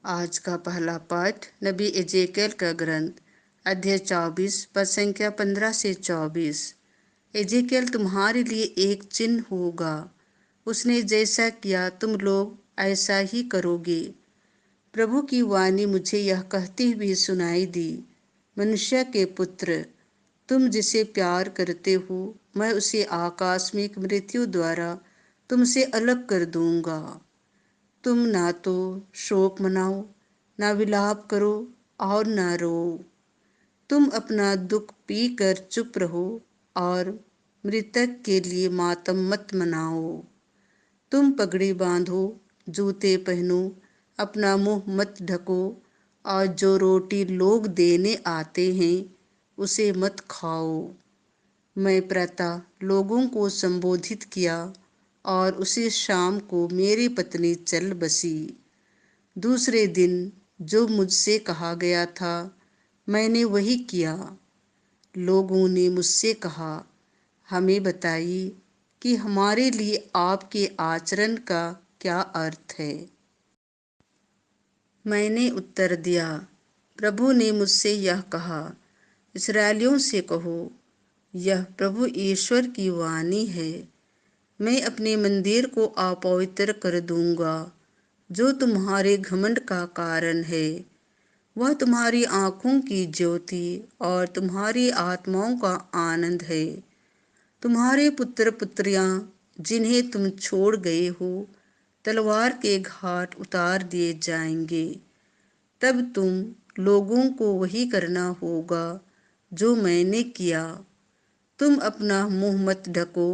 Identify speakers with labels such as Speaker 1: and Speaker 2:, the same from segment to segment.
Speaker 1: आज का पहला पाठ नबी एजेकेल का ग्रंथ अध्याय 24 पद संख्या 15 से 24। एजेकेल तुम्हारे लिए एक चिन्ह होगा। उसने जैसा किया तुम लोग ऐसा ही करोगे। प्रभु की वाणी मुझे यह कहती हुई सुनाई दी, मनुष्य के पुत्र, तुम जिसे प्यार करते हो मैं उसे आकस्मिक मृत्यु द्वारा तुमसे अलग कर दूंगा। तुम ना तो शोक मनाओ, ना विलाप करो और ना रो। तुम अपना दुख पी कर चुप रहो और मृतक के लिए मातम मत मनाओ। तुम पगड़ी बांधो, जूते पहनो, अपना मुंह मत ढको और जो रोटी लोग देने आते हैं उसे मत खाओ। मैं प्रातः लोगों को संबोधित किया और उसी शाम को मेरी पत्नी चल बसी। दूसरे दिन जो मुझसे कहा गया था मैंने वही किया। लोगों ने मुझसे कहा, हमें बताइए कि हमारे लिए आपके आचरण का क्या अर्थ है। मैंने उत्तर दिया, प्रभु ने मुझसे यह कहा, इस्राएलियों से कहो, यह प्रभु ईश्वर की वाणी है, मैं अपने मंदिर को अपवित्र कर दूंगा जो तुम्हारे घमंड का कारण है। वह तुम्हारी आंखों की ज्योति और तुम्हारी आत्माओं का आनंद है। तुम्हारे पुत्र पुत्रियां जिन्हें तुम छोड़ गए हो तलवार के घाट उतार दिए जाएंगे। तब तुम लोगों को वही करना होगा जो मैंने किया। तुम अपना मुंह मत ढको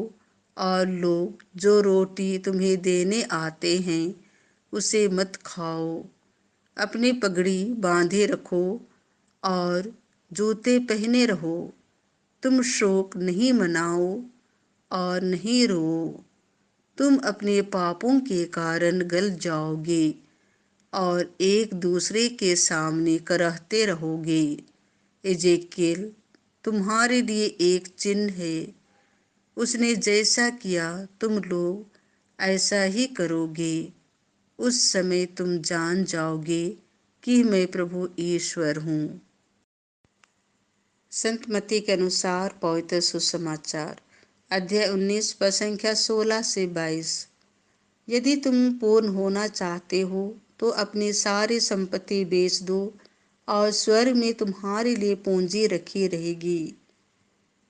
Speaker 1: और लोग जो रोटी तुम्हें देने आते हैं उसे मत खाओ। अपनी पगड़ी बांधे रखो और जूते पहने रहो। तुम शोक नहीं मनाओ और नहीं रो। तुम अपने पापों के कारण गल जाओगे और एक दूसरे के सामने करहते रहोगे। एजेकेल तुम्हारे लिए एक चिन्ह है। उसने जैसा किया तुम लोग ऐसा ही करोगे। उस समय तुम जान जाओगे कि मैं प्रभु ईश्वर हूँ। संत मत्ती के अनुसार पवित्र सुसमाचार अध्याय 19 पद संख्या 16 से 22। यदि तुम पूर्ण होना चाहते हो तो अपनी सारी संपत्ति बेच दो और स्वर्ग में तुम्हारे लिए पूंजी रखी रहेगी।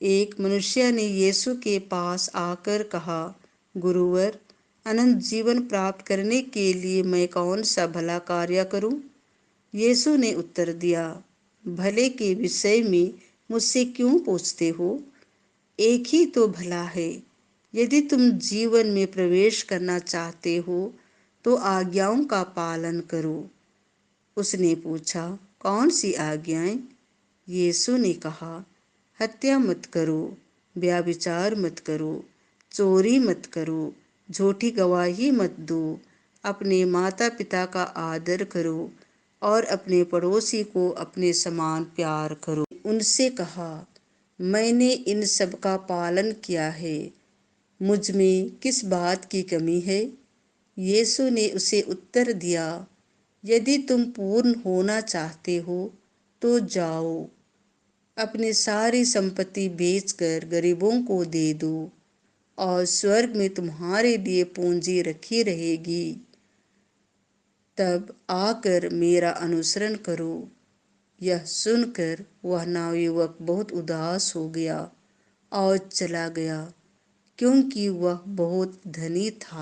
Speaker 1: एक मनुष्य ने यीशु के पास आकर कहा, गुरुवर, अनंत जीवन प्राप्त करने के लिए मैं कौन सा भला कार्य करूं? यीशु ने उत्तर दिया, भले के विषय में मुझसे क्यों पूछते हो? एक ही तो भला है। यदि तुम जीवन में प्रवेश करना चाहते हो तो आज्ञाओं का पालन करो। उसने पूछा, कौन सी आज्ञाएं? यीशु ने कहा, हत्या मत करो, व्यभिचार मत करो, चोरी मत करो, झूठी गवाही मत दो, अपने माता पिता का आदर करो और अपने पड़ोसी को अपने समान प्यार करो। उनसे कहा, मैंने इन सब का पालन किया है, मुझ में किस बात की कमी है? यीशु ने उसे उत्तर दिया, यदि तुम पूर्ण होना चाहते हो तो जाओ, अपनी सारी संपत्ति बेचकर गरीबों को दे दो और स्वर्ग में तुम्हारे लिए पूंजी रखी रहेगी। तब आकर मेरा अनुसरण करो। यह सुनकर वह नवयुवक बहुत उदास हो गया और चला गया, क्योंकि वह बहुत धनी था।